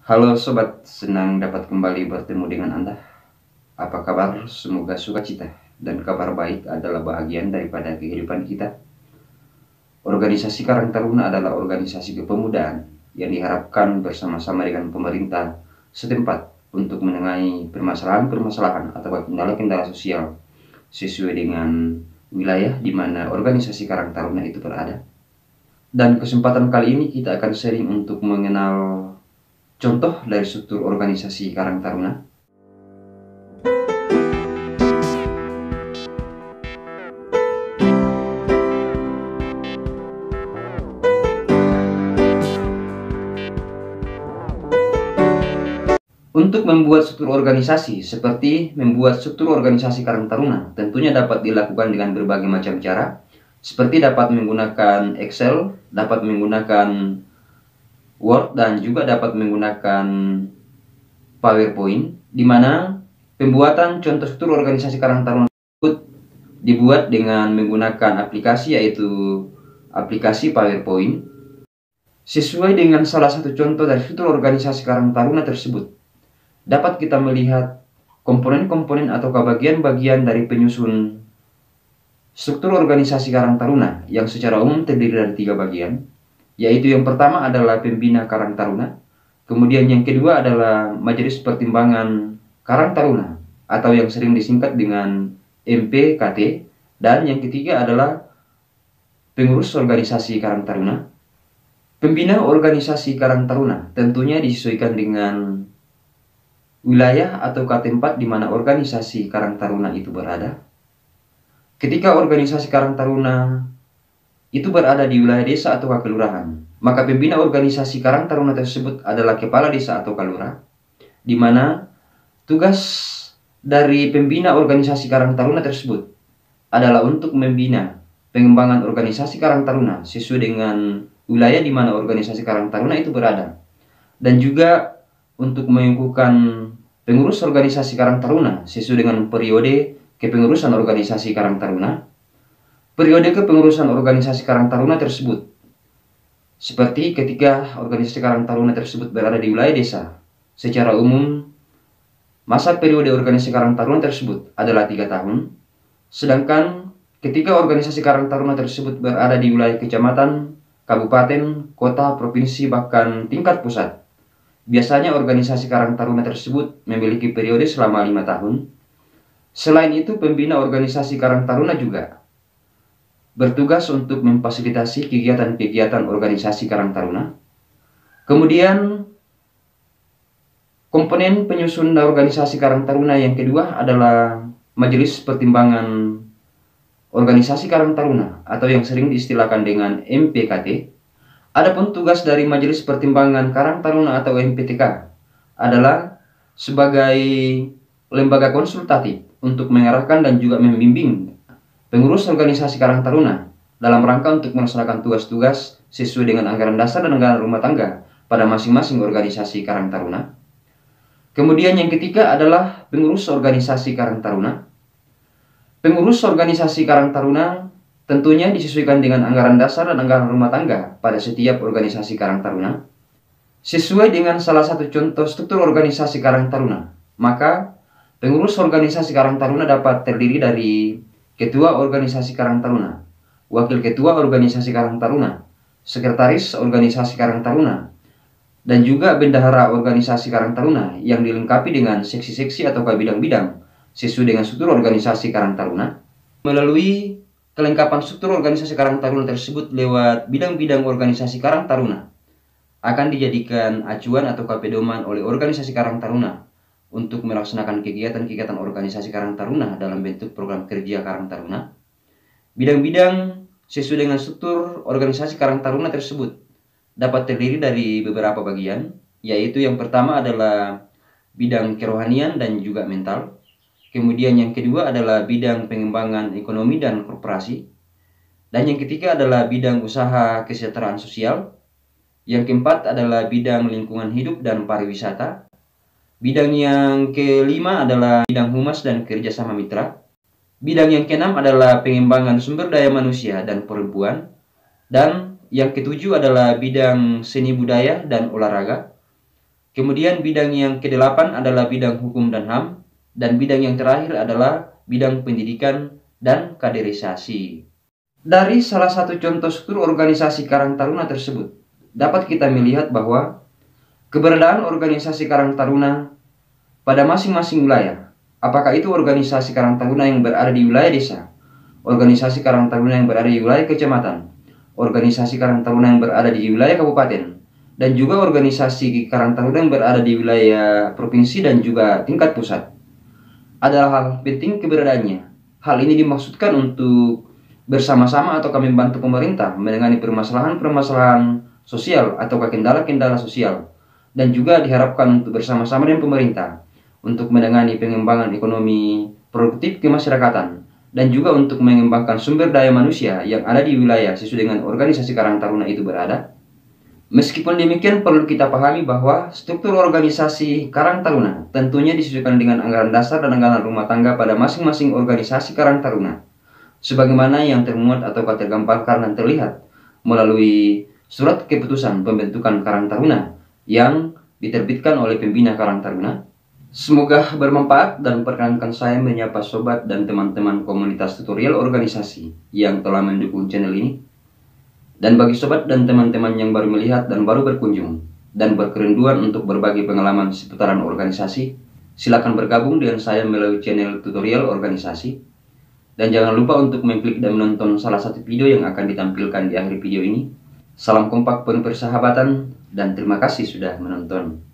Halo sobat, senang dapat kembali bertemu dengan Anda. Apa kabar? Semoga sukacita dan kabar baik adalah bagian daripada kehidupan kita. Organisasi Karang Taruna adalah organisasi kepemudaan yang diharapkan bersama-sama dengan pemerintah setempat untuk menengahi permasalahan-permasalahan atau kendala-kendala sosial sesuai dengan wilayah di mana organisasi Karang Taruna itu berada. Dan kesempatan kali ini kita akan sharing untuk mengenal contoh dari struktur organisasi Karang Taruna. Untuk membuat struktur organisasi, seperti membuat struktur organisasi Karang Taruna, tentunya dapat dilakukan dengan berbagai macam cara, seperti dapat menggunakan Excel, dapat menggunakan Word, dan juga dapat menggunakan PowerPoint, di mana pembuatan contoh struktur organisasi Karang Taruna tersebut dibuat dengan menggunakan aplikasi, yaitu aplikasi PowerPoint, sesuai dengan salah satu contoh dari struktur organisasi Karang Taruna tersebut. Dapat kita melihat komponen-komponen atau bagian-bagian dari penyusun struktur organisasi Karang Taruna yang secara umum terdiri dari 3 bagian, yaitu yang pertama adalah pembina Karang Taruna, kemudian yang kedua adalah Majelis Pertimbangan Karang Taruna atau yang sering disingkat dengan MPKT, dan yang ketiga adalah pengurus organisasi Karang Taruna. Pembina organisasi Karang Taruna tentunya disesuaikan dengan wilayah atau tempat di mana organisasi Karang Taruna itu berada. Ketika organisasi Karang Taruna itu berada di wilayah desa atau kelurahan, maka pembina organisasi Karang Taruna tersebut adalah kepala desa atau kalura, di mana tugas dari pembina organisasi Karang Taruna tersebut adalah untuk membina pengembangan organisasi Karang Taruna sesuai dengan wilayah di mana organisasi Karang Taruna itu berada, dan juga untuk mengukuhkan pengurus organisasi Karang Taruna sesuai dengan periode kepengurusan organisasi Karang Taruna. Periode kepengurusan organisasi Karang Taruna tersebut seperti ketika organisasi Karang Taruna tersebut berada di wilayah desa. Secara umum, masa periode organisasi Karang Taruna tersebut adalah 3 tahun. Sedangkan ketika organisasi Karang Taruna tersebut berada di wilayah kecamatan, kabupaten, kota, provinsi, bahkan tingkat pusat, biasanya organisasi Karang Taruna tersebut memiliki periode selama 5 tahun. Selain itu, pembina organisasi Karang Taruna juga bertugas untuk memfasilitasi kegiatan-kegiatan organisasi Karang Taruna. Kemudian, komponen penyusun organisasi Karang Taruna yang kedua adalah Majelis Pertimbangan Organisasi Karang Taruna atau yang sering diistilahkan dengan MPKT. Adapun tugas dari Majelis Pertimbangan Karang Taruna atau MPTK adalah sebagai lembaga konsultatif untuk mengarahkan dan juga membimbing pengurus organisasi Karang Taruna dalam rangka untuk melaksanakan tugas-tugas sesuai dengan anggaran dasar dan anggaran rumah tangga pada masing-masing organisasi Karang Taruna. Kemudian yang ketiga adalah pengurus organisasi Karang Taruna. Pengurus organisasi Karang Taruna tentunya disesuaikan dengan anggaran dasar dan anggaran rumah tangga pada setiap organisasi Karang Taruna. Sesuai dengan salah satu contoh struktur organisasi Karang Taruna, maka pengurus organisasi Karang Taruna dapat terdiri dari Ketua Organisasi Karang Taruna, Wakil Ketua Organisasi Karang Taruna, Sekretaris Organisasi Karang Taruna, dan juga Bendahara Organisasi Karang Taruna yang dilengkapi dengan seksi-seksi atau bidang-bidang sesuai dengan struktur organisasi Karang Taruna. Melalui kelengkapan struktur organisasi Karang Taruna tersebut lewat bidang-bidang organisasi Karang Taruna akan dijadikan acuan atau pedoman oleh organisasi Karang Taruna untuk melaksanakan kegiatan-kegiatan organisasi Karang Taruna dalam bentuk program kerja Karang Taruna. Bidang-bidang sesuai dengan struktur organisasi Karang Taruna tersebut dapat terdiri dari beberapa bagian, yaitu yang pertama adalah bidang kerohanian dan juga mental. Kemudian yang kedua adalah bidang pengembangan ekonomi dan korporasi. Dan yang ketiga adalah bidang usaha kesejahteraan sosial. Yang keempat adalah bidang lingkungan hidup dan pariwisata. Bidang yang kelima adalah bidang humas dan kerjasama mitra. Bidang yang keenam adalah pengembangan sumber daya manusia dan perempuan. Dan yang ketujuh adalah bidang seni budaya dan olahraga. Kemudian bidang yang ke-8 adalah bidang hukum dan HAM, dan bidang yang terakhir adalah bidang pendidikan dan kaderisasi. Dari salah satu contoh struktur organisasi Karang Taruna tersebut, dapat kita melihat bahwa keberadaan organisasi Karang Taruna pada masing-masing wilayah, apakah itu organisasi Karang Taruna yang berada di wilayah desa, organisasi Karang Taruna yang berada di wilayah kecamatan, organisasi Karang Taruna yang berada di wilayah kabupaten, dan juga organisasi Karang Taruna yang berada di wilayah provinsi dan juga tingkat pusat, adalah hal penting keberadaannya. Hal ini dimaksudkan untuk bersama-sama atau kami membantu pemerintah menangani permasalahan-permasalahan sosial atau kendala-kendala sosial, dan juga diharapkan untuk bersama-sama dengan pemerintah untuk menangani pengembangan ekonomi produktif kemasyarakatan, dan juga untuk mengembangkan sumber daya manusia yang ada di wilayah sesuai dengan organisasi Karang Taruna itu berada. Meskipun demikian, perlu kita pahami bahwa struktur organisasi Karang Taruna tentunya disesuaikan dengan anggaran dasar dan anggaran rumah tangga pada masing-masing organisasi Karang Taruna, sebagaimana yang termuat atau tergambarkan dan terlihat melalui surat keputusan pembentukan Karang Taruna yang diterbitkan oleh pembina Karang Taruna. Semoga bermanfaat, dan perkenankan saya menyapa sobat dan teman-teman komunitas tutorial organisasi yang telah mendukung channel ini. Dan bagi sobat dan teman-teman yang baru melihat dan baru berkunjung dan berkerinduan untuk berbagi pengalaman seputaran organisasi, silakan bergabung dengan saya melalui channel tutorial organisasi. Dan jangan lupa untuk mengklik dan menonton salah satu video yang akan ditampilkan di akhir video ini. Salam kompak penuh persahabatan, dan terima kasih sudah menonton.